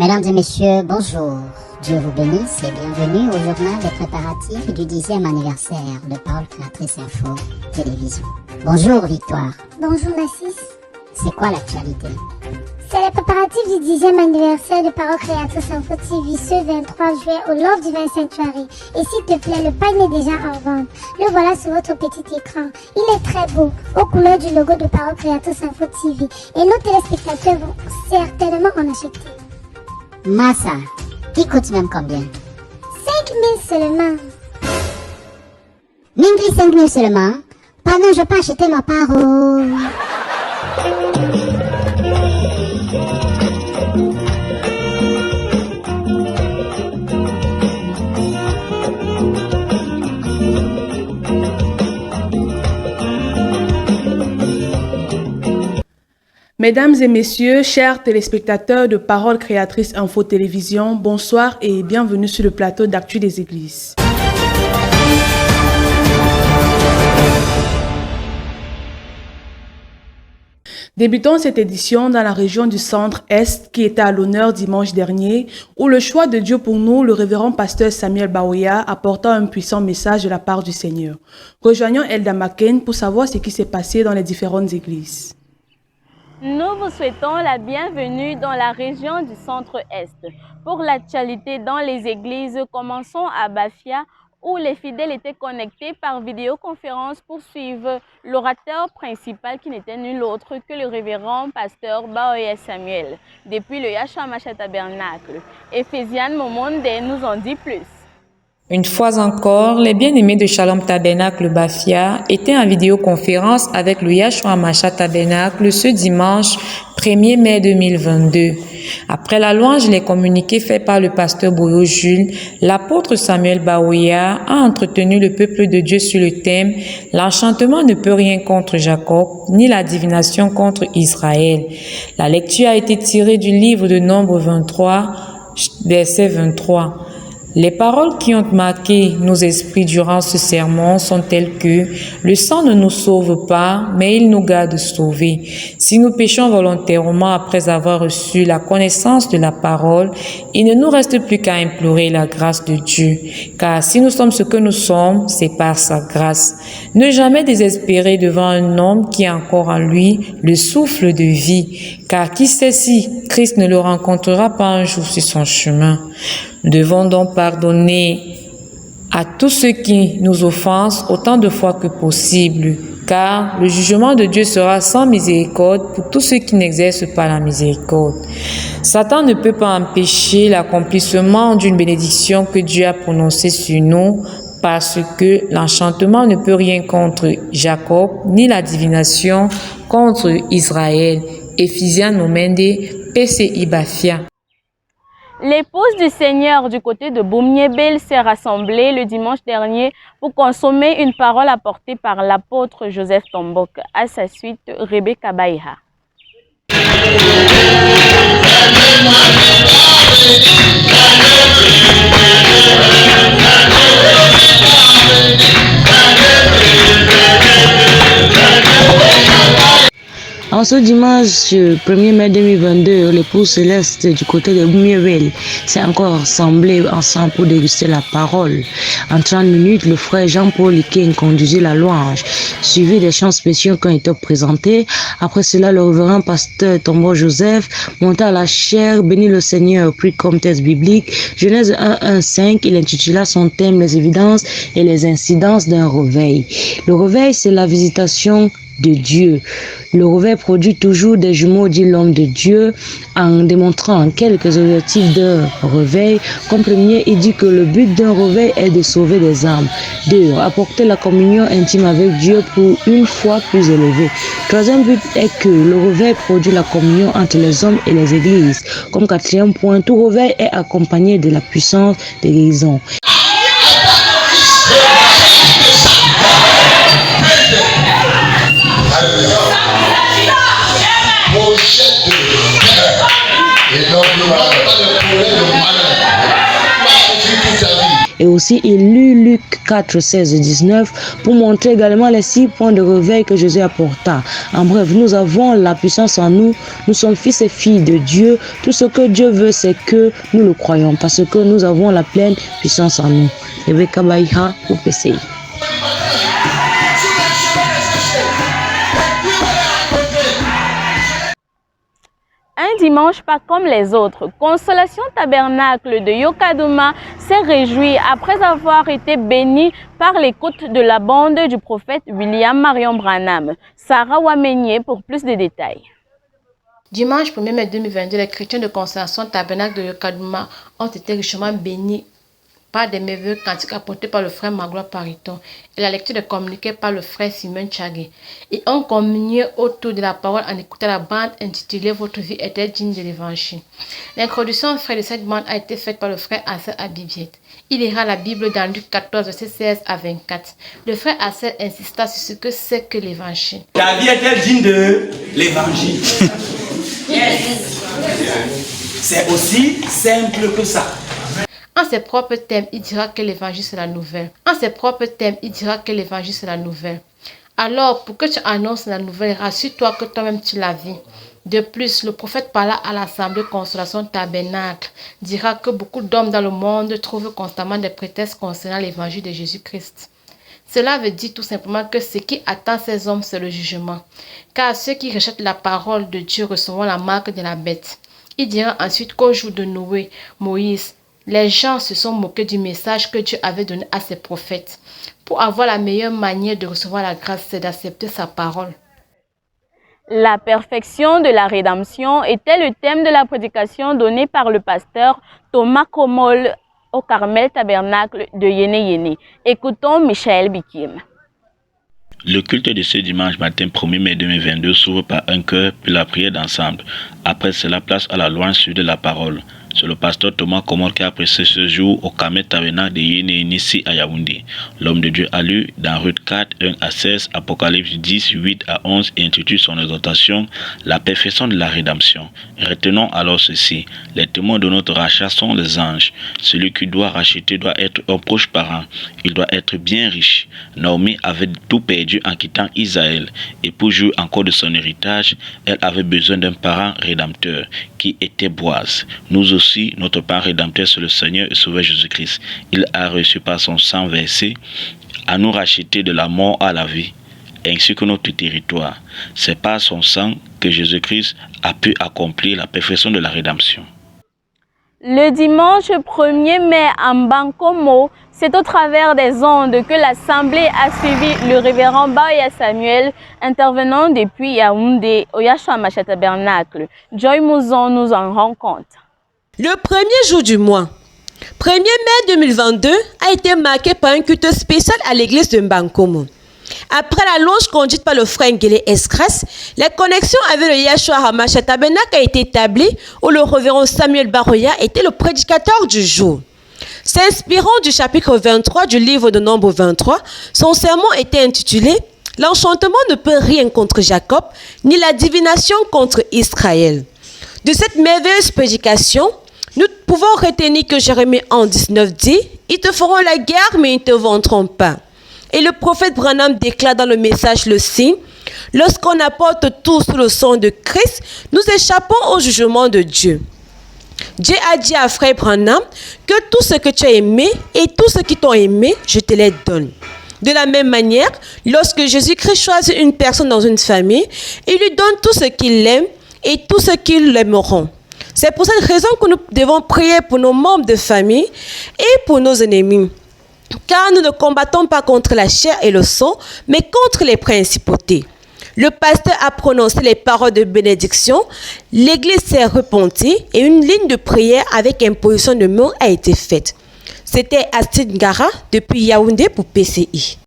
Mesdames et messieurs, bonjour. Dieu vous bénisse et bienvenue au journal des préparatifs du 10e anniversaire de Parole Créatrice Info Télévision. Bonjour Victoire. Bonjour Nassis. C'est quoi l'actualité? C'est les préparatifs du 10e anniversaire de Parole Créatrice Info TV ce 23 juillet au Love Divine Sanctuary. Et s'il te plaît, le pain est déjà en vente. Le voilà sur votre petit écran. Il est très beau, aux couleurs du logo de Parole Créatrice Info TV. Et nos téléspectateurs vont certainement en acheter. Massa, qui coûte même combien? 5 000 seulement. Mingri 5 000 seulement? Pardon, je peux acheter ma parole. Mesdames et messieurs, chers téléspectateurs de Parole Créatrice Info Télévision, bonsoir et bienvenue sur le plateau d'Actu des Églises. Débutons cette édition dans la région du Centre-Est qui était à l'honneur dimanche dernier, où le choix de Dieu pour nous, le révérend pasteur Samuel Baoya, apporta un puissant message de la part du Seigneur. Rejoignons Elda Maken pour savoir ce qui s'est passé dans les différentes églises. Nous vous souhaitons la bienvenue dans la région du Centre-Est. Pour l'actualité dans les églises, commençons à Bafia, où les fidèles étaient connectés par vidéoconférence pour suivre l'orateur principal qui n'était nul autre que le révérend pasteur Baoya Samuel, depuis le Yahshua Mashiach Tabernacle. Éphésiane Momonde nous en dit plus. Une fois encore, les bien-aimés de Shalom Tabernacle Bafia étaient en vidéoconférence avec le Yahshua Mashiach Tabernacle ce dimanche 1er mai 2022. Après la louange et les communiqués faits par le pasteur Boyo Jules, l'apôtre Samuel Baoya a entretenu le peuple de Dieu sur le thème « L'enchantement ne peut rien contre Jacob, ni la divination contre Israël ». La lecture a été tirée du livre de Nombre 23, verset 23. Les paroles qui ont marqué nos esprits durant ce sermon sont telles que le sang ne nous sauve pas, mais il nous garde sauvés. Si nous péchons volontairement après avoir reçu la connaissance de la parole, il ne nous reste plus qu'à implorer la grâce de Dieu. Car si nous sommes ce que nous sommes, c'est par sa grâce. Ne jamais désespérer devant un homme qui a encore en lui le souffle de vie. Car qui sait si Christ ne le rencontrera pas un jour sur son chemin. Nous devons donc pardonner à tous ceux qui nous offensent autant de fois que possible, car le jugement de Dieu sera sans miséricorde pour tous ceux qui n'exercent pas la miséricorde. Satan ne peut pas empêcher l'accomplissement d'une bénédiction que Dieu a prononcée sur nous, parce que l'enchantement ne peut rien contre Jacob, ni la divination contre Israël. Éphésiane Momende, PCI Bafia. L'épouse du Seigneur du côté de Boumniébel s'est rassemblée le dimanche dernier pour consommer une parole apportée par l'apôtre Joseph Tombok. À sa suite, Rebecca Baïha. En ce dimanche 1er mai 2022, l'épouse céleste du côté de Boumniébel s'est encore rassemblée ensemble pour déguster la parole. En 30 minutes, le frère Jean-Paul Iken conduisit la louange, suivi des chants spéciaux qui ont été présentés. Après cela, le révérend pasteur Tombo Joseph monta à la chaire, bénit le Seigneur, prit comme texte biblique Genèse 1:5. Il intitula son thème les évidences et les incidences d'un réveil. Le réveil, c'est la visitation de Dieu. Le réveil produit toujours des jumeaux, dit l'homme de Dieu, en démontrant quelques objectifs d'un réveil. Comme premier, il dit que le but d'un réveil est de sauver des âmes. 2. Apporter la communion intime avec Dieu pour une foi plus élevée. Troisième but est que le réveil produit la communion entre les hommes et les églises. Comme quatrième point, tout réveil est accompagné de la puissance de guérison. Et aussi, il lut Luc 4, 16 et 19 pour montrer également les 6 points de réveil que Jésus apporta. En bref, nous avons la puissance en nous. Nous sommes fils et filles de Dieu. Tout ce que Dieu veut, c'est que nous le croyons parce que nous avons la pleine puissance en nous. Rebecca Baïha pour PCI. Un dimanche pas comme les autres, Consolation Tabernacle de Yokaduma s'est réjoui après avoir été béni par l'écoute de la bande du prophète William Marion Branham. Sarah Wamenye pour plus de détails. Dimanche 1er mai 2022, les chrétiens de Consolation Tabernacle de Yokaduma ont été richement bénis par des merveilleux cantiques apportés par le frère Magloire Pariton et la lecture de communiqués par le frère Simon Tchagé. Ils ont communié autour de la parole en écoutant la bande intitulée « Votre vie était digne de l'évangile ». L'introduction au frère de cette bande a été faite par le frère Assel Abibiet. Il lira la Bible dans Luc 14, verset 16 à 24. Le frère Assel insista sur ce que c'est que l'évangile. Ta vie est-elle digne de l'évangile? C'est aussi simple que ça. En ses propres thèmes, il dira que l'évangile c'est la nouvelle. Alors, pour que tu annonces la nouvelle, rassure-toi que toi-même tu la vis. De plus, le prophète parla à l'assemblée Consolation Tabernacle, dira que beaucoup d'hommes dans le monde trouvent constamment des prétextes concernant l'évangile de Jésus-Christ. Cela veut dire tout simplement que ce qui attend ces hommes, c'est le jugement. Car ceux qui rejettent la parole de Dieu recevront la marque de la bête. Il dira ensuite qu'au jour de Noé, Moïse, les gens se sont moqués du message que Dieu avait donné à ses prophètes. Pour avoir la meilleure manière de recevoir la grâce, c'est d'accepter sa parole. La perfection de la rédemption était le thème de la prédication donnée par le pasteur Thomas Komol au Carmel Tabernacle de Yéné Yéné. Écoutons Michael Bikim. Le culte de ce dimanche matin 1er mai 2022 s'ouvre par un chœur puis la prière d'ensemble. Après cela, place à la louange de la parole. C'est le pasteur Thomas Komol qui a prêché ce jour au Carmel Tabernacle de Yéné Yéné à Yaoundé. L'homme de Dieu a lu dans Ruth 4, 1 à 16, Apocalypse 10, 8 à 11 et intitule son exhortation « La perfection de la rédemption ». Retenons alors ceci, les témoins de notre rachat sont les anges. Celui qui doit racheter doit être un proche parent. Il doit être bien riche. Naomi avait tout perdu en quittant Israël et pour jouir encore de son héritage, elle avait besoin d'un parent rédempteur qui était Boaz. Nous aussi, notre parent rédempteur, c'est le Seigneur et Sauveur Jésus-Christ. Il a reçu par son sang versé à nous racheter de la mort à la vie, ainsi que notre territoire. C'est par son sang que Jésus-Christ a pu accomplir la perfection de la rédemption. Le dimanche 1er mai à Mbankomo, c'est au travers des ondes que l'Assemblée a suivi le révérend Baoya Samuel, intervenant depuis Yaoundé au Yahshua Hamashiach Tabernacle. Joy Mouzon nous en rend compte. Le premier jour du mois, 1er mai 2022, a été marqué par un culte spécial à l'église de Mbankomo. Après la louange conduite par le frère Ngele Escras, la connexion avec le Yahshua Hamashiach Tabernacle a été établie où le révérend Samuel Baroya était le prédicateur du jour. S'inspirant du chapitre 23 du livre de Nombre 23, son sermon était intitulé « L'enchantement ne peut rien contre Jacob, ni la divination contre Israël ». De cette merveilleuse prédication, nous pouvons retenir que Jérémie en 19 dit « Ils te feront la guerre, mais ils ne te vanteront pas ». Et le prophète Branham déclare dans le message le signe « Lorsqu'on apporte tout sous le sang de Christ, nous échappons au jugement de Dieu ». Dieu a dit à frère Branham que tout ce que tu as aimé et tout ce qui t'ont aimé, je te les donne. De la même manière, lorsque Jésus-Christ choisit une personne dans une famille, il lui donne tout ce qu'il aime et tout ce qu'ils l'aimeront. C'est pour cette raison que nous devons prier pour nos membres de famille et pour nos ennemis. Car nous ne combattons pas contre la chair et le sang, mais contre les principautés. Le pasteur a prononcé les paroles de bénédiction, l'église s'est repentie et une ligne de prière avec imposition de main a été faite. C'était Astrid Ngara depuis Yaoundé pour PCI.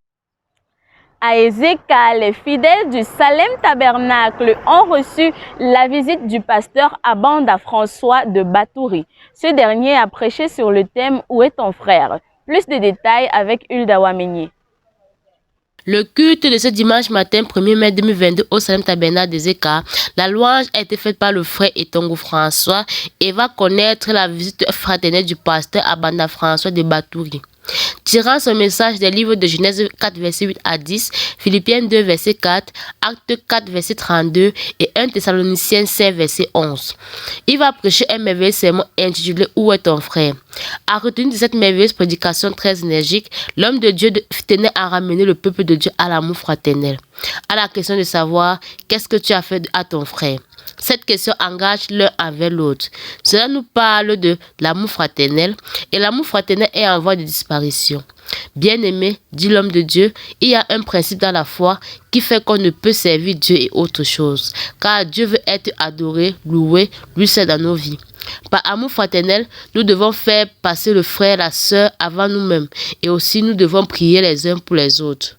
À Ezeka, les fidèles du Salem Tabernacle ont reçu la visite du pasteur Abanda François de Batouri. Ce dernier a prêché sur le thème « Où est ton frère ?» Plus de détails avec Hulda Wamenye. Le culte de ce dimanche matin 1er mai 2022 au Salem Tabernacle d'Ezeka, la louange a été faite par le frère Etongo François et va connaître la visite fraternelle du pasteur Abanda François de Batouri. Tirant son message des livres de Genèse 4, verset 8 à 10, Philippiens 2, verset 4, Actes 4, verset 32 et 1 Thessaloniciens 5, verset 11. Il va prêcher un merveilleux sermon intitulé « Où est ton frère ?» À retenir de cette merveilleuse prédication très énergique, l'homme de Dieu tenait à ramener le peuple de Dieu à l'amour fraternel, à la question de savoir « Qu'est-ce que tu as fait à ton frère ?» Cette question engage l'un envers l'autre. Cela nous parle de l'amour fraternel et l'amour fraternel est en voie de disparition. Bien-aimé, dit l'homme de Dieu, il y a un principe dans la foi qui fait qu'on ne peut servir Dieu et autre chose, car Dieu veut être adoré, loué, lui seul dans nos vies. Par amour fraternel, nous devons faire passer le frère et la sœur avant nous-mêmes et aussi nous devons prier les uns pour les autres.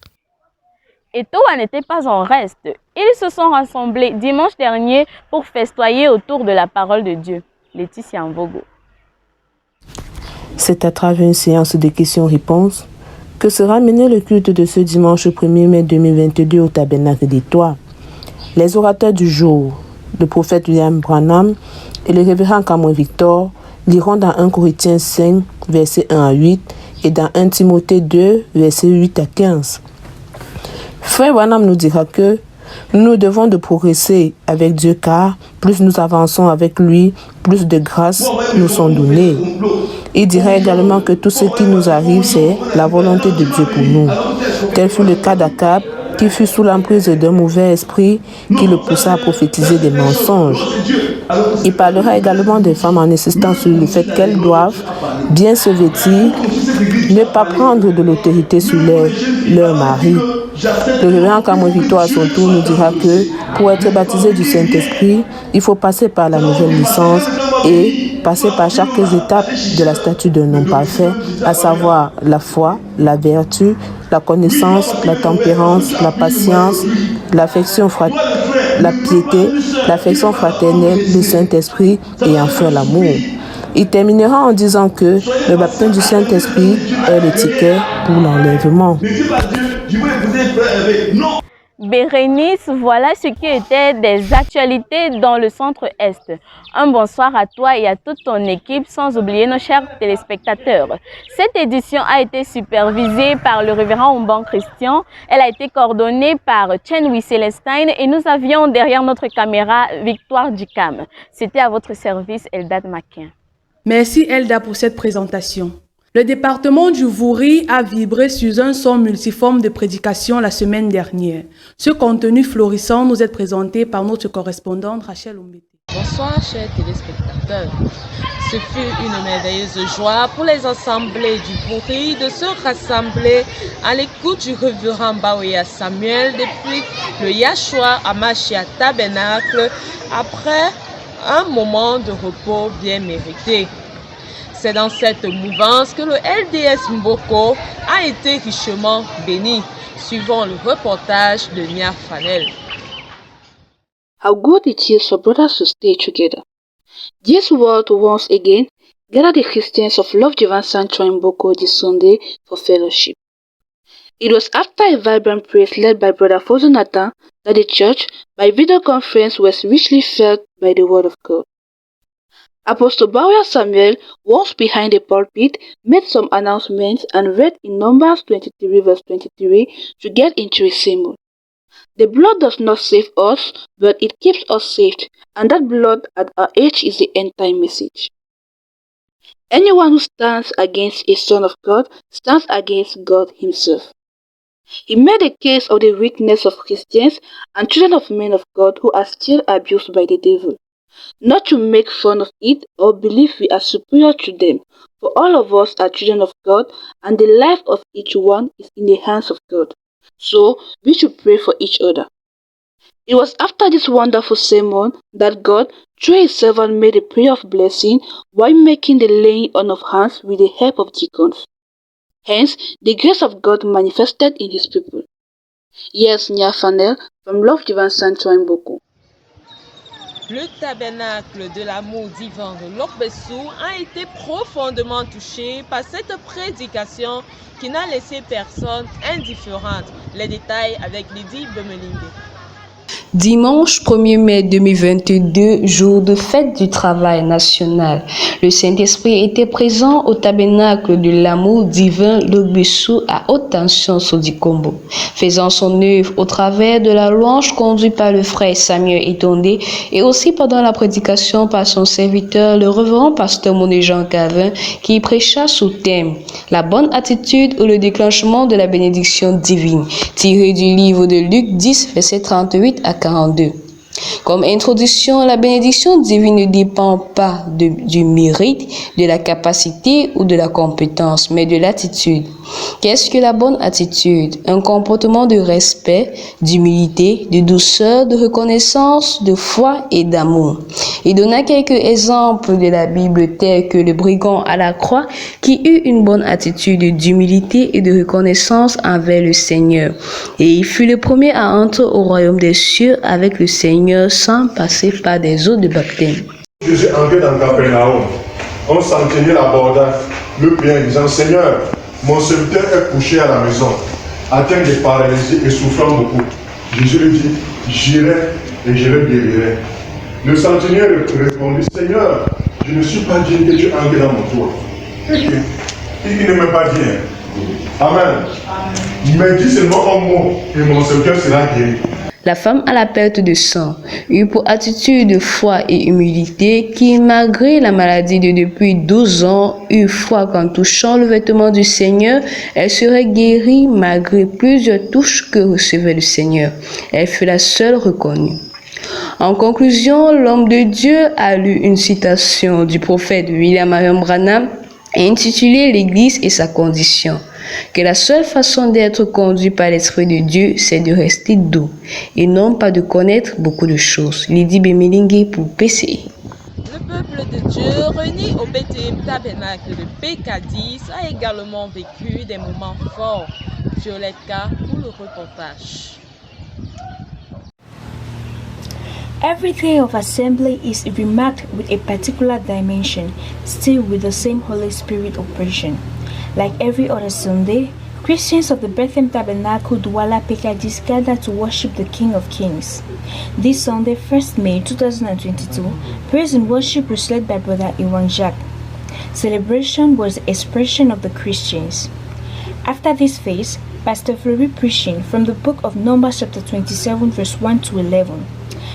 Et Towa n'était pas en reste. Ils se sont rassemblés dimanche dernier pour festoyer autour de la parole de Dieu. Laetitia Mvogo. C'est à travers une séance de questions-réponses que sera mené le culte de ce dimanche 1er mai 2022 au Tabernacle des Toits. Les orateurs du jour, le prophète William Branham et le révérend Cameron Victor, liront dans 1 Corinthiens 5, versets 1 à 8 et dans 1 Timothée 2, versets 8 à 15. Frère Branham nous dira que nous devons de progresser avec Dieu car plus nous avançons avec lui, plus de grâces nous sont données. Il dira également que tout ce qui nous arrive, c'est la volonté de Dieu pour nous. Tel fut le cas d'Akab, qui fut sous l'emprise d'un mauvais esprit qui le poussa à prophétiser des mensonges. Il parlera également des femmes en insistant sur le fait qu'elles doivent bien se vêtir, ne pas prendre de l'autorité sur leur mari. Le révérend Cameron Victor à son tour nous dira que pour être baptisé du Saint-Esprit, il faut passer par la nouvelle naissance et passer par chaque étape de la statue d'un homme parfait, à savoir la foi, la vertu, la connaissance, la tempérance, la patience, l'affection la piété, l'affection fraternelle, le Saint-Esprit et enfin l'amour. Il terminera en disant que le baptême du Saint-Esprit est le ticket pour l'enlèvement. Bérénice, voilà ce qui était des actualités dans le centre-est. Un bonsoir à toi et à toute ton équipe, sans oublier nos chers téléspectateurs. Cette édition a été supervisée par le révérend Omban Christian. Elle a été coordonnée par Chen Célestine et nous avions derrière notre caméra Victoire Djikam. C'était à votre service, Eldad Maquin. Merci Elda pour cette présentation. Le département du Vouri a vibré sur un son multiforme de prédication la semaine dernière. Ce contenu florissant nous est présenté par notre correspondante Rachel Ombete. Bonsoir chers téléspectateurs. Ce fut une merveilleuse joie pour les assemblées du Vouri de se rassembler à l'écoute du révérend Baoya Samuel depuis le Yahshua Hamashiach Tabernacle après un moment de repos bien mérité. C'est dans cette mouvance que le LDS Mboko a été richement béni, suivant le reportage de Nia Fanel. How good it is for brothers to stay together. This world once again gathered the Christians of Love Divine Sanctuary Mboko this Sunday for fellowship. It was after a vibrant praise led by Brother Fozo Nathan that the church, by video conference, was richly fed by the word of God. Apostle Baoya Samuel, once behind the pulpit, made some announcements and read in Numbers 23 verse 23 to get into a sermon. The blood does not save us, but it keeps us saved, and that blood at our age is the end-time message. Anyone who stands against a son of God stands against God himself. He made a case of the weakness of Christians and children of men of God who are still abused by the devil. Not to make fun of it or believe we are superior to them, for all of us are children of God and the life of each one is in the hands of God. So we should pray for each other. It was after this wonderful sermon that God, through his servant, made a prayer of blessing while making the laying on of hands with the help of deacons. Hence, the grace of God manifested in his people. Yes, Nia Fanel from Love Divine Sanctuary Mboko. Le tabernacle de l'amour divin de Lokbessou a été profondément touché par cette prédication qui n'a laissé personne indifférente. Les détails avec Lydie Bemelingue. Dimanche 1er mai 2022, jour de fête du travail national. Le Saint-Esprit était présent au tabernacle de l'amour divin Lobissou à haute tension sur Dikombo, faisant son œuvre au travers de la louange conduite par le frère Samuel Etondé et aussi pendant la prédication par son serviteur, le révérend pasteur Moné-Jean Cavin, qui prêcha sous thème « La bonne attitude ou le déclenchement de la bénédiction divine », tiré du livre de Luc 10, versets 38 à 42. Comme introduction, la bénédiction divine ne dépend pas du mérite, de la capacité ou de la compétence, mais de l'attitude. Qu'est-ce que la bonne attitude? Un comportement de respect, d'humilité, de douceur, de reconnaissance, de foi et d'amour. Il donna quelques exemples de la Bible tels que le brigand à la croix qui eut une bonne attitude d'humilité et de reconnaissance envers le Seigneur. Et il fut le premier à entrer au royaume des cieux avec le Seigneur sans passer par des eaux de baptême. Jésus entré dans Capernaum. Un centenier l'aborda, le priant en disant, Seigneur, mon serviteur est couché à la maison, atteint de paralysie et souffrant beaucoup. Jésus lui dit, j'irai et je le guérirai. Le centenier répondit, Seigneur, je ne suis pas digne que tu entres dans mon toit. Il ne m'a pas dit. Amen. Mais dis seulement un mot et mon serviteur sera guéri. La femme à la perte de sang eut pour attitude de foi et humilité qui, malgré la maladie de depuis 12 ans, eut foi qu'en touchant le vêtement du Seigneur, elle serait guérie malgré plusieurs touches que recevait le Seigneur. Elle fut la seule reconnue. En conclusion, l'homme de Dieu a lu une citation du prophète William Marion Branham intitulée « L'Église et sa condition ». Que la seule façon d'être conduit par l'Esprit de Dieu, c'est de rester doux et non pas de connaître beaucoup de choses. Lydie Bemelingue pour PCI. Le peuple de Dieu réuni au BTM Tabernacle de PK10 a également vécu des moments forts. Violette K pour le reportage. Every day of assembly is remarked with a particular dimension, still with the same Holy Spirit operation. Like every other Sunday, Christians of the Bethlehem Tabernacle Douala Pekadis gather to worship the King of Kings. This Sunday, 1st May 2022, praise and worship was led by Brother Iwan Jacques. Celebration was the expression of the Christians. After this phase, Pastor Fleury preaching from the book of Numbers chapter 27 verse 1 to 11.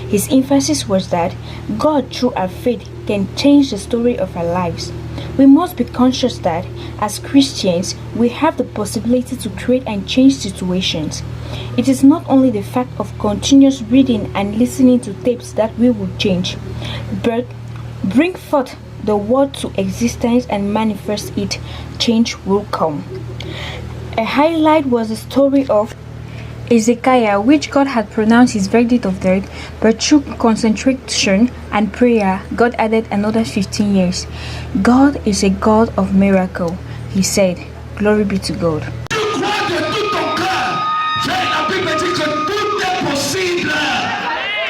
His emphasis was that God through our faith can change the story of our lives. We must be conscious that, as Christians, we have the possibility to create and change situations. It is not only the fact of continuous reading and listening to tapes that we will change, but bring forth the word to existence and manifest it, change will come. A highlight was the story of Ezekiah, which God had pronounced his verdict of death, but through concentration and prayer, God added another 15 years. God is a God of miracle. He said, glory be to God. Tu crois de tout ton cœur. La Bible dit que tout est possible.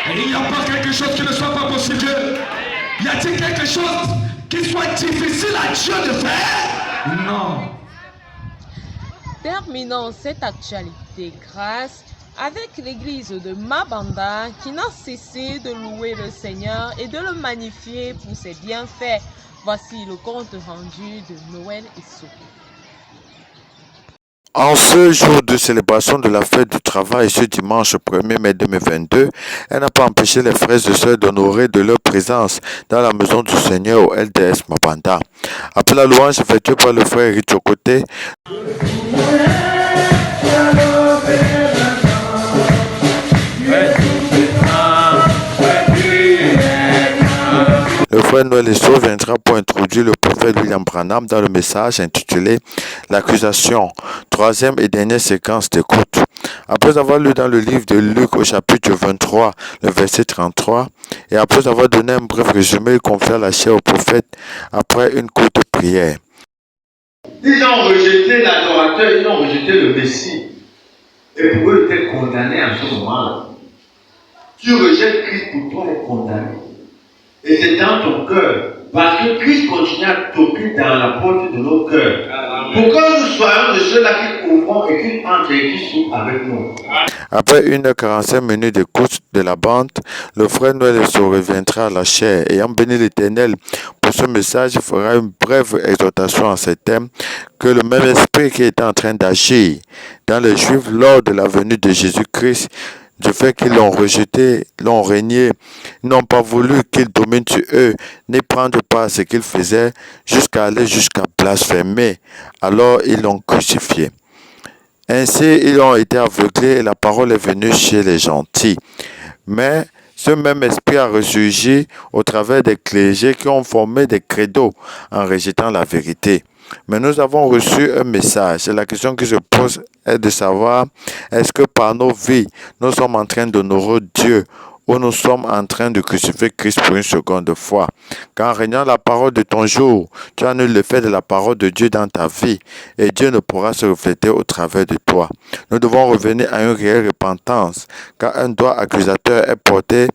Et il n'y a pas quelque chose qui ne soit pas possible. Y a-t-il quelque chose qui soit difficile à Dieu de faire? Non. Terminons cette actualité grâce avec l'église de Mabanda qui n'a cessé de louer le Seigneur et de le magnifier pour ses bienfaits. Voici le compte rendu de Noël et Sophie. En ce jour de célébration de la fête du travail, ce dimanche 1er mai 2022, elle n'a pas empêché les frères et sœurs d'honorer de leur présence dans la maison du Seigneur au LDS Mabanda. Après la louange effectuée par le frère Richokote, le frère Noël Esso viendra pour introduire le prophète William Branham dans le message intitulé « L'accusation », troisième et dernière séquence d'écoute. Après avoir lu dans le livre de Luc au chapitre 23, le verset 33, et après avoir donné un bref résumé, il confia la chair au prophète après une courte prière. Ils ont rejeté l'adorateur, ils ont rejeté le Messie. Et pour eux, ils étaient condamnés en ce moment-là. Tu rejettes Christ, pour toi, est condamné. Et c'est dans ton cœur Parce que Christ continue à toquer dans la porte de nos cœurs. Pour que nous soyons de ceux-là qui ouvrons et qui entrent et qui sont avec nous. Après 1h45 d'écoute de la bande, le frère Noël se reviendra à la chair. Ayant béni l'Éternel pour ce message, il fera une brève exhortation en ces termes que le même esprit qui était en train d'agir dans les Juifs lors de la venue de Jésus-Christ, du fait qu'ils l'ont rejeté, l'ont régné, n'ont pas voulu qu'il domine sur eux, ni prendre part à ce qu'ils faisaient, jusqu'à aller jusqu'à blasphémer. Alors ils l'ont crucifié. Ainsi, ils ont été aveuglés et la parole est venue chez les gentils. Mais ce même esprit a ressurgi au travers des clergés qui ont formé des credos en rejetant la vérité. Mais nous avons reçu un message. Et la question qui se pose est de savoir, est-ce que par nos vies, nous sommes en train d'honorer Dieu ou nous sommes en train de crucifier Christ pour une seconde fois. Car en régnant la parole de ton jour, tu annulles l'effet de la parole de Dieu dans ta vie et Dieu ne pourra se refléter au travers de toi. Nous devons revenir à une réelle repentance car un doigt accusateur est porté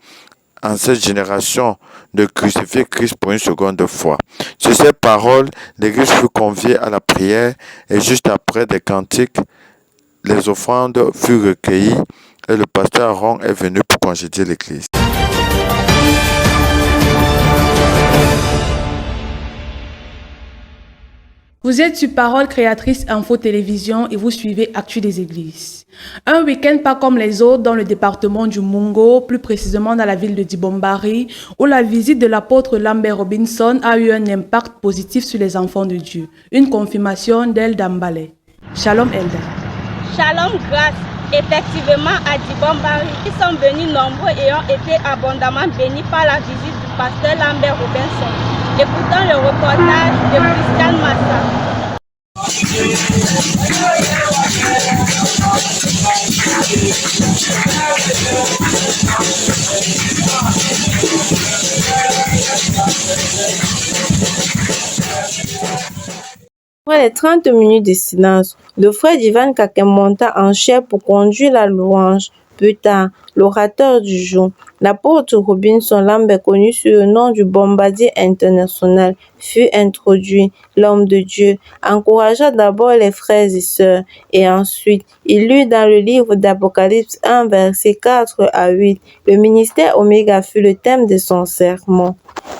en cette génération de crucifier Christ pour une seconde fois. Sur ces paroles, l'Église fut conviée à la prière et juste après des cantiques, les offrandes furent recueillies et le pasteur Aaron est venu pour congédier l'Église. Vous êtes sur Parole Créatrice Info Télévision et vous suivez Actu des Églises. Un week-end pas comme les autres dans le département du Mungo, plus précisément dans la ville de Dibombari, où la visite de l'apôtre Lambert Robinson a eu un impact positif sur les enfants de Dieu. Une confirmation d'Elda Mbale. Shalom Elda. Shalom grâce. Effectivement, à Dibombari, ils sont venus nombreux et ont été abondamment bénis par la visite du pasteur Lambert Robinson. Écoutons le reportage de Christian Massa. Après les 30 minutes de silence, le frère Ivan Kakem monta en chair pour conduire la louange. Plus tard, l'orateur du jour, l'apôtre Robinson Lambert, connu sous le nom du bombardier international, fut introduit. L'homme de Dieu encouragea d'abord les frères et sœurs et ensuite il lut dans le livre d'Apocalypse 1, versets 4 à 8. Le ministère Oméga fut le thème de son sermon.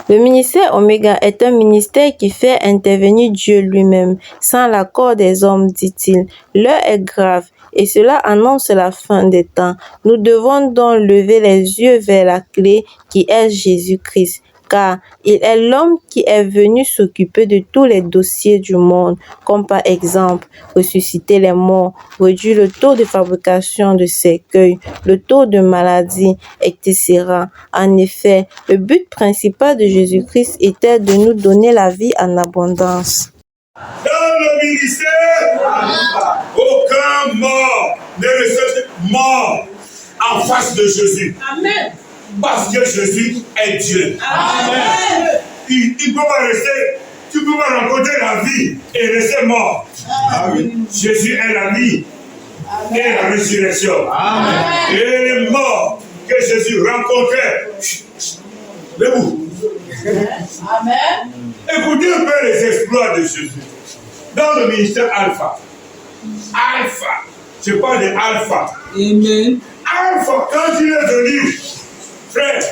Le ministère Oméga est un ministère qui fait intervenir Dieu lui-même, sans l'accord des hommes, dit-il. L'heure est grave et cela annonce la fin des temps. Nous devons donc lever les yeux vers la clé qui est Jésus-Christ, car il est l'homme qui est venu s'occuper de tous les dossiers du monde, comme par exemple ressusciter les morts, réduire le taux de fabrication de cercueils, le taux de maladie, etc. En effet, le but principal de Jésus-Christ était de nous donner la vie en abondance. Dans le ministère, aucun mort ne reste mort en face de Jésus. Amen. Parce que Jésus est Dieu. Amen. Il ne peut pas rester, tu ne peux pas rencontrer la vie et rester mort. Amen. Jésus est la vie et la résurrection. Amen. Et les morts que Jésus rencontrait, debout. Amen. Écoutez un peu les exploits de Jésus. Dans le ministère Alpha, je parle de Alpha. Amen. Alpha, quand il est venu, frère,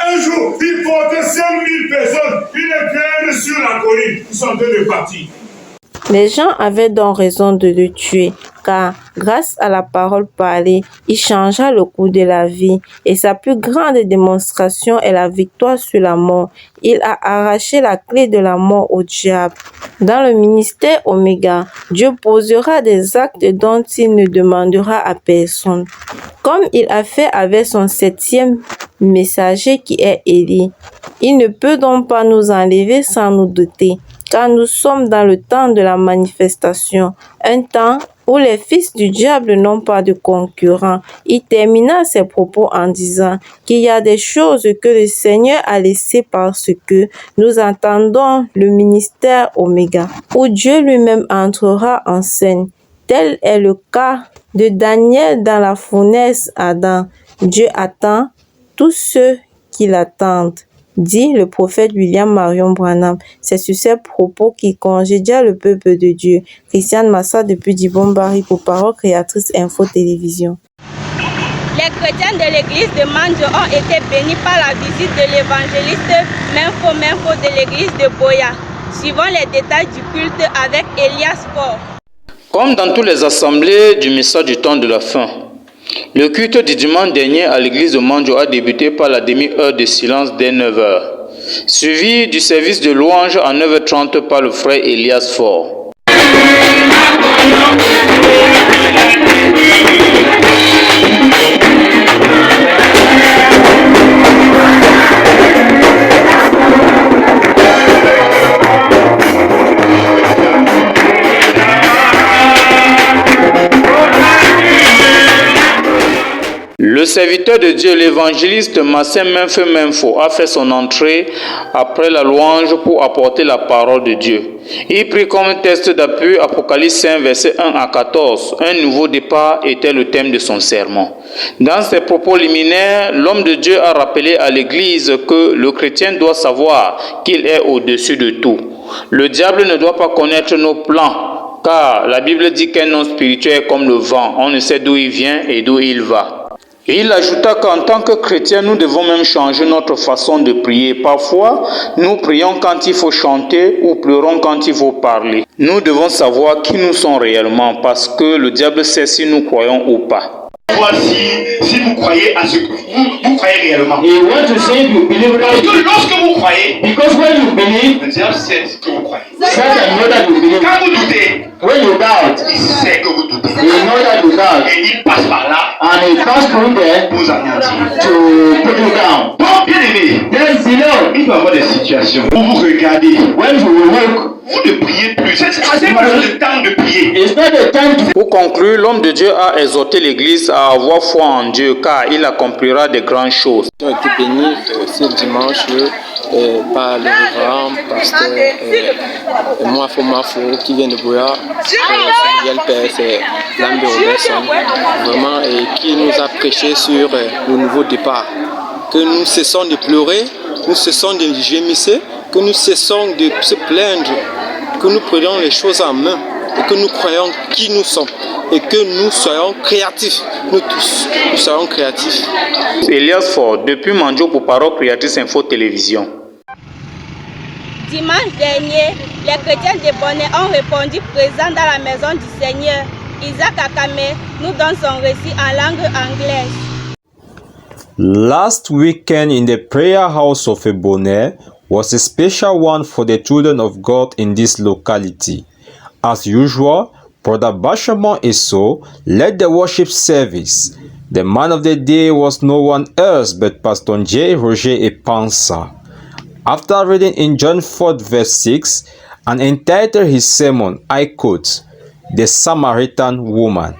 un jour, il portait 5000 personnes, il est venu sur la colline, ils sont en train de partir. Les gens avaient donc raison de le tuer, car grâce à la parole parlée, il changea le cours de la vie, et sa plus grande démonstration est la victoire sur la mort. Il a arraché la clé de la mort au diable. Dans le ministère Oméga, Dieu posera des actes dont il ne demandera à personne, comme il a fait avec son 7e messager qui est Élie. Il ne peut donc pas nous enlever sans nous doter, car nous sommes dans le temps de la manifestation, un temps où les fils du diable n'ont pas de concurrents. Il termina ses propos en disant qu'il y a des choses que le Seigneur a laissées parce que nous entendons le ministère Oméga, où Dieu lui-même entrera en scène. Tel est le cas de Daniel dans la fournaise Adam. Dieu attend tous ceux qui l'attendent. dit le prophète William Marion Branham. C'est sur ces propos qui congédia le peuple de Dieu. Christiane Massa depuis Dibombari pour Parole Créatrice Info Télévision. Les chrétiens de l'église de Mandjo ont été bénis par la visite de l'évangéliste Menfo de l'église de Boya. Suivons les détails du culte avec Elias Faure. Comme dans toutes les assemblées du message du temps de la fin, le culte du dimanche dernier à l'église de Mandjo a débuté par la demi-heure de silence dès 9h, suivi du service de louange à 9h30 par le frère Elias Faure. Le serviteur de Dieu, l'évangéliste Massin Menfo, a fait son entrée après la louange pour apporter la parole de Dieu. Il prit comme texte d'appui Apocalypse 5, versets 1 à 14. Un nouveau départ était le thème de son sermon. Dans ses propos liminaires, l'homme de Dieu a rappelé à l'Église que le chrétien doit savoir qu'il est au-dessus de tout. Le diable ne doit pas connaître nos plans, car la Bible dit qu'un homme spirituel est comme le vent. On ne sait d'où il vient et d'où il va. Et il ajouta qu'en tant que chrétiens, nous devons même changer notre façon de prier. Parfois, nous prions quand il faut chanter ou pleurons quand il faut parler. Nous devons savoir qui nous sommes réellement parce que le diable sait si nous croyons ou pas. Voici si vous croyez à ce que vous croyez réellement. Parce que lorsque vous croyez, le diable sait ce que vous croyez. Quand vous doutez, il sait que vous doutez. Et il passe par là pour vous anéantir. Donc, bien aimé, il doit y avoir des situations où vous regardez, vous ne priez plus. C'est pas le temps de prier. Pour conclure, l'homme de Dieu a exhorté l'Église à avoir foi en Dieu car il accomplira de grandes choses. J'ai été béni ce dimanche par le révérend pasteur Mafo qui vient de Boya, Samuel Père, c'est Lambert Robinson, vraiment, et qui nous a prêché sur le nouveau départ. Que nous cessons de pleurer, nous cessons de gémisser, que nous cessons de se plaindre, que nous prenions les choses en main et que nous croyons qui nous sommes et que nous soyons créatifs. Nous tous, nous soyons créatifs. Elias Faure, depuis Mandjo pour Parole Créatrice Info Télévision. Dimanche dernier, les chrétiens de Bonnet ont répondu présents dans la maison du Seigneur. Isaac Akame nous donne son récit en langue anglaise. Last weekend in the prayer house of Ebonne was a special one for the children of God in this locality. As usual, Brother Bashamon Eso led the worship service. The man of the day was no one else but Pastor J. Roger Epansa. After reading in John 4 verse 6 and entitled his sermon, I quote, "The Samaritan Woman."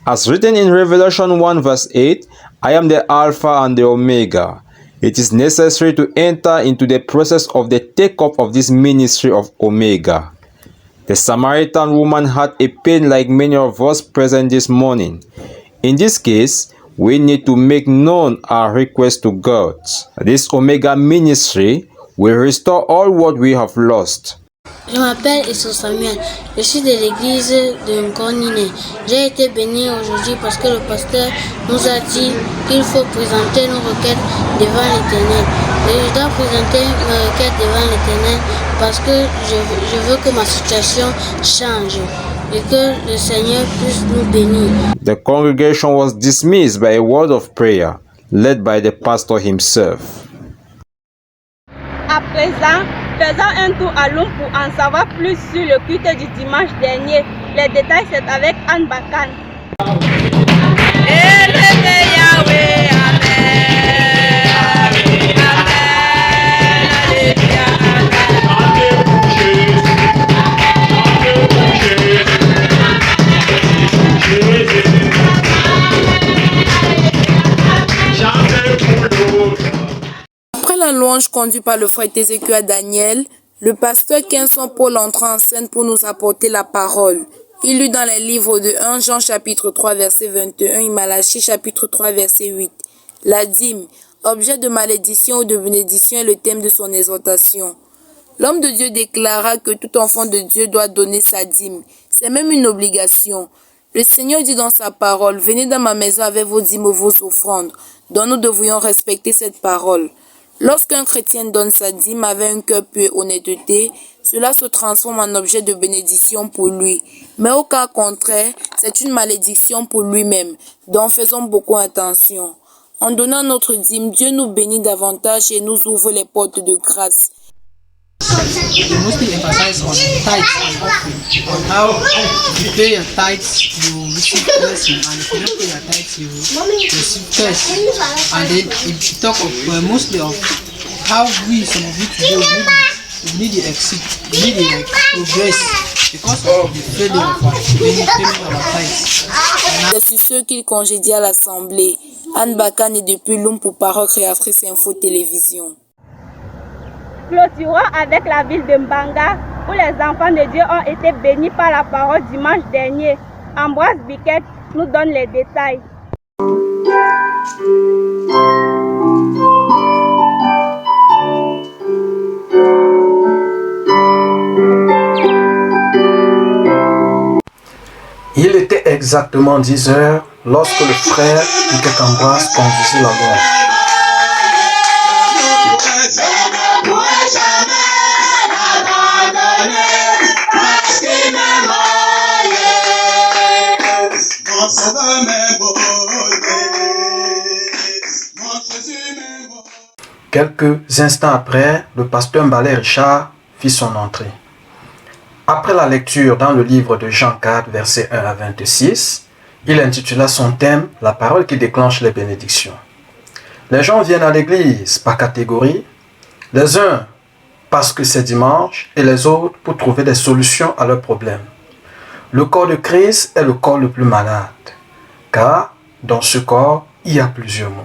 As written in Revelation 1 verse 8, I am the Alpha and the Omega. It is necessary to enter into the process of the take-up of this ministry of Omega. The Samaritan woman had a pain like many of us present this morning. In this case, we need to make known our request to God. This Omega ministry will restore all what we have lost. Je m'appelle Esso Samuel, je suis de l'église de Nkonine. J'ai été béni aujourd'hui parce que le pasteur nous a dit qu'il faut présenter nos requêtes devant l'Éternel. Et je dois présenter mes requêtes devant l'Éternel parce que je veux que ma situation change et que le Seigneur puisse nous bénir. The congregation was dismissed by a word of prayer led by the pastor himself. À présent, faisons un tour à Loum pour en savoir plus sur le culte du dimanche dernier. Les détails, c'est avec Anne Bakan. Après la louange conduite par le frère Ézéchiel Daniel, le pasteur Kenson Paul entra en scène pour nous apporter la parole. Il lut dans les livres de 1 Jean chapitre 3 verset 21 et Malachie chapitre 3 verset 8. La dîme. Objet de malédiction ou de bénédiction est le thème de son exhortation. L'homme de Dieu déclara que tout enfant de Dieu doit donner sa dîme. C'est même une obligation. Le Seigneur dit dans sa parole, « Venez dans ma maison avec vos dîmes ou vos offrandes ». Donc nous devrions respecter cette parole. Lorsqu'un chrétien donne sa dîme avec un cœur pur et honnêteté, cela se transforme en objet de bénédiction pour lui. Mais au cas contraire, c'est une malédiction pour lui-même. Donc faisons beaucoup attention. En donnant notre dîme, Dieu nous bénit davantage et nous ouvre les portes de grâce. We mostly emphasize on tithes and offering, on how if you pay your tithes, you receive blessing, and if you don't pay your tithes, you receive curse. And then it talk of mostly of how we, some of you today, we need to exceed, we need to progress because of the failure of our payment of our tithes. C'est sur ce qu'il congédia à l'Assemblée. Anne Bakan est depuis Lum pour Parole Créatrice Info Télévision. Clôturons avec la ville de Mbanga, où les enfants de Dieu ont été bénis par la parole dimanche dernier. Ambroise Biquet nous donne les détails. Il était exactement 10 heures lorsque le frère Biquet Ambroise conduisit la louange. Quelques instants après, le pasteur Mbalé Richard fit son entrée. Après la lecture dans le livre de Jean 4, versets 1 à 26, il intitula son thème « La parole qui déclenche les bénédictions ». Les gens viennent à l'église par catégorie, les uns parce que c'est dimanche et les autres pour trouver des solutions à leurs problèmes. Le corps de Christ est le corps le plus malade, car dans ce corps, il y a plusieurs maux.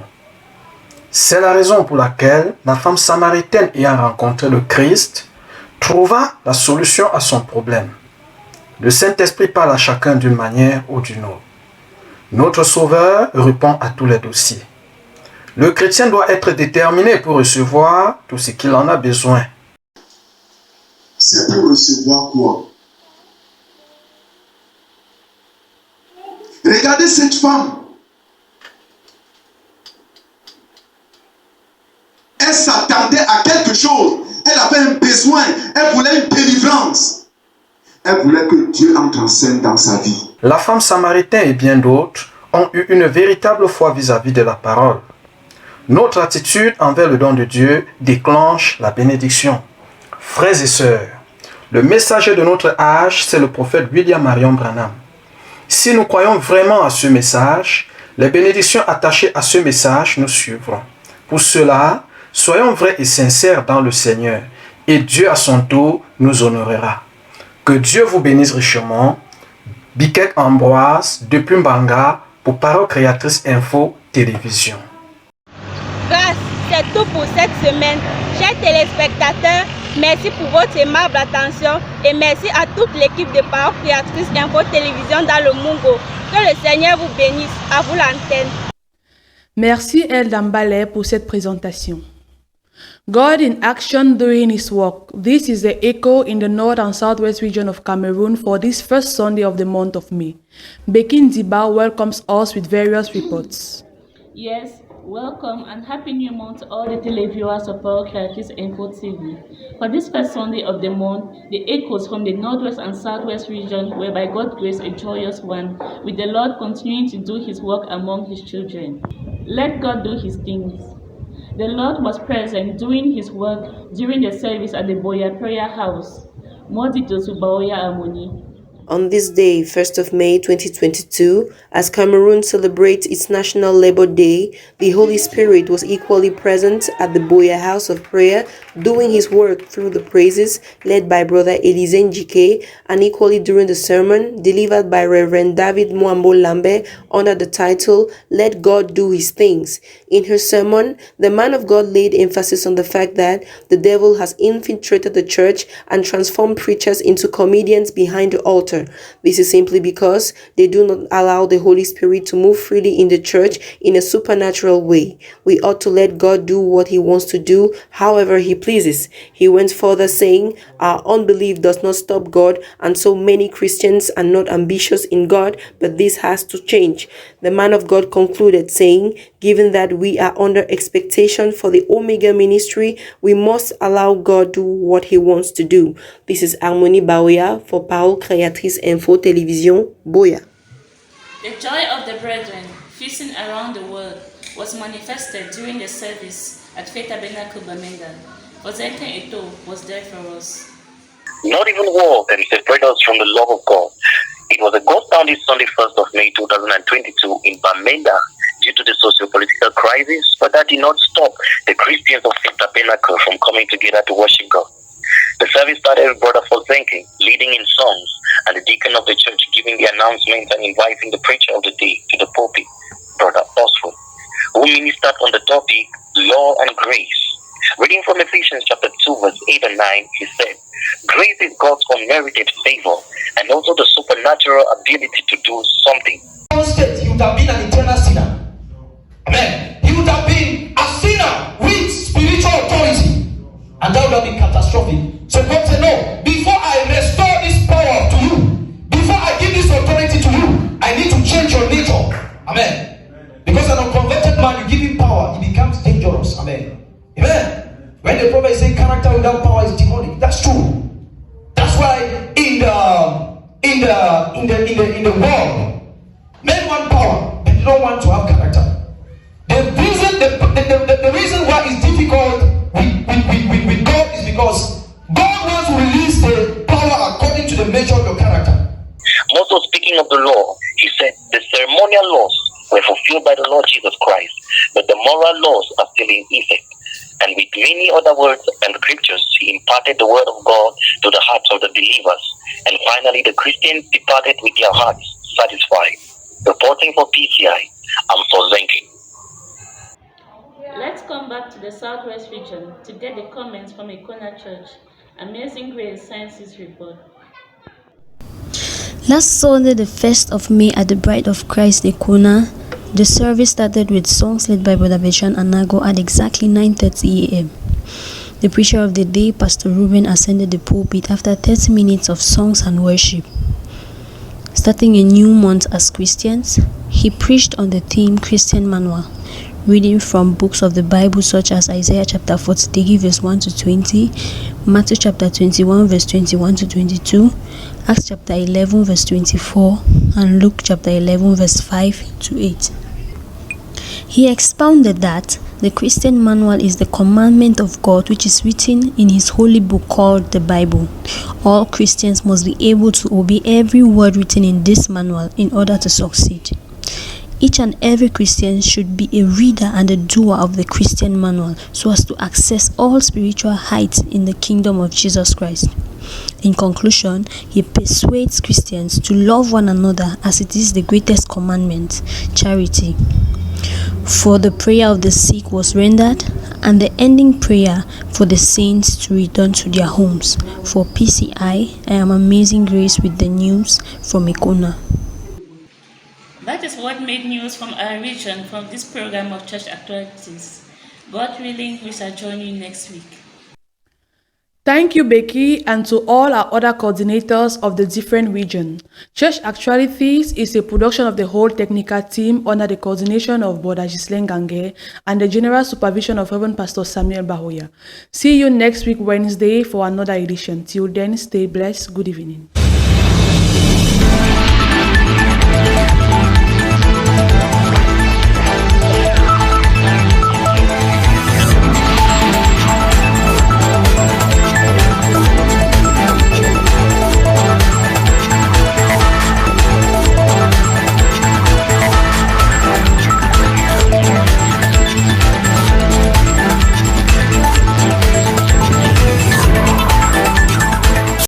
C'est la raison pour laquelle la femme samaritaine ayant rencontré le Christ trouva la solution à son problème. Le Saint-Esprit parle à chacun d'une manière ou d'une autre. Notre Sauveur répond à tous les dossiers. Le chrétien doit être déterminé pour recevoir tout ce qu'il en a besoin. C'est pour recevoir quoi? Regardez cette femme. Elle s'attendait à quelque chose. Elle avait un besoin. Elle voulait une délivrance. Elle voulait que Dieu entre en scène dans sa vie. La femme samaritaine et bien d'autres ont eu une véritable foi vis-à-vis de la parole. Notre attitude envers le don de Dieu déclenche la bénédiction. Frères et sœurs, le messager de notre âge, c'est le prophète William Marion Branham. Si nous croyons vraiment à ce message, les bénédictions attachées à ce message nous suivront. Pour cela, soyons vrais et sincères dans le Seigneur, et Dieu à son tour nous honorera. Que Dieu vous bénisse richement. Biquet Ambroise, depuis Mbanga, pour Parole Créatrice Info Télévision. Grâce, c'est tout pour cette semaine. Chers téléspectateurs, merci pour votre aimable attention et merci à toute l'équipe de Parole Créatrice Info Télévision dans le Mungo. Que le Seigneur vous bénisse. À vous l'antenne. Merci El Dambale pour cette présentation. God in action doing his work. This is the echo in the north and southwest region of Cameroon for this first Sunday of the month of May. Bekin Diba welcomes us with various reports. Yes, welcome and happy new month to all the televiewers of Parole Créatrice Info TV. For this first Sunday of the month, the echoes from the northwest and southwest region were by God's grace a joyous one, with the Lord continuing to do his work among his children. Let God do his things. The Lord was present doing his work during the service at the Boya Prayer House. More details with Baoya Amoni. On this day, 1st of May 2022, as Cameroon celebrates its National Labour Day, the Holy Spirit was equally present at the Boya House of Prayer, doing his work through the praises led by Brother Elise Njike, and equally during the sermon delivered by Reverend David Mwambo Lambe under the title, Let God Do His Things. In her sermon, the man of God laid emphasis on the fact that the devil has infiltrated the church and transformed preachers into comedians behind the altar. altar. This is simply because they do not allow the Holy Spirit to move freely in the church in a supernatural way. We ought to let God do what he wants to do, however he pleases. He went further saying, our unbelief does not stop God, and so many Christians are not ambitious in God, but this has to change. The man of God concluded saying, given that we are under expectation for the Omega ministry, we must allow God do what he wants to do. This is Harmonie Baoya for Parole Créatrice Info Télévision, Boya. The joy of the brethren feasting around the world was manifested during the service at Faith Tabernacle Bamenda. Ozeka Eto was there for us. Not even war can separate us from the love of God. It was a God-founded Sunday 1st of May 2022 in Bamenda due to the socio-political crisis, but that did not stop the Christians of Faith Tabernacle from coming together to worship God. The service started with Brother Fozenke leading in songs and the deacon of the church giving the announcement and inviting the preacher of the day to the pulpit, Brother Oswald, who ministered on the topic Law and Grace. Reading from Ephesians chapter 2 verse 8 and 9, he said, grace is God's unmerited favor and also the supernatural ability to do something. He would have been an eternal sinner. Amen. He would have been a sinner with spiritual authority. And that would have been catastrophic. So God said, no, before I restore this power to you, before I give this authority to you, I need to change your nature. Amen. Because an unconverted man, you give him power, he becomes dangerous. Amen. Amen. When the prophet is saying character without power is demonic, that's true. That's why in the world, men want power, but they don't want to have character. The reason why it's difficult with God is because God wants to release the power according to the measure of your character. Also speaking of the law, he said the ceremonial laws were fulfilled by the Lord Jesus Christ, but the moral laws are still in effect. And with many other words and scriptures, he imparted the word of God to the hearts of the believers. And finally, the Christians departed with their hearts satisfied. Reporting for PCI, I'm Fozenke. Let's come back to the Southwest region to get the comments from Econa Church. Amazing Grace Sciences Report. Last Sunday, the 1st of May, at the Bride of Christ Econa, the service started with songs led by Brother Bechan Anago at exactly 9:30 a.m. The preacher of the day, Pastor Ruben, ascended the pulpit after 30 minutes of songs and worship. Starting a new month as Christians, he preached on the theme Christian Manual, reading from books of the Bible such as Isaiah chapter 43 verse 1 to 20, Matthew chapter 21 verse 21 to 22, Acts chapter 11 verse 24, and Luke chapter 11 verse 5 to 8. He expounded that the Christian manual is the commandment of God which is written in his holy book called the Bible. All Christians must be able to obey every word written in this manual in order to succeed. Each and every Christian should be a reader and a doer of the Christian manual so as to access all spiritual heights in the kingdom of Jesus Christ. In conclusion, he persuades Christians to love one another as it is the greatest commandment, charity. For the prayer of the sick was rendered, and the ending prayer for the saints to return to their homes. For PCI, I am Amazing Grace with the news from Econa. That is what made news from our region from this program of church actualities. God willing, we shall join you next week. Thank you, Becky, and to all our other coordinators of the different regions. Church Actualities is a production of the whole technical team under the coordination of Brother Ghislain Gangue and the general supervision of Reverend Pastor Samuel Bahoya. See you next week, Wednesday, for another edition. Till then, stay blessed. Good evening.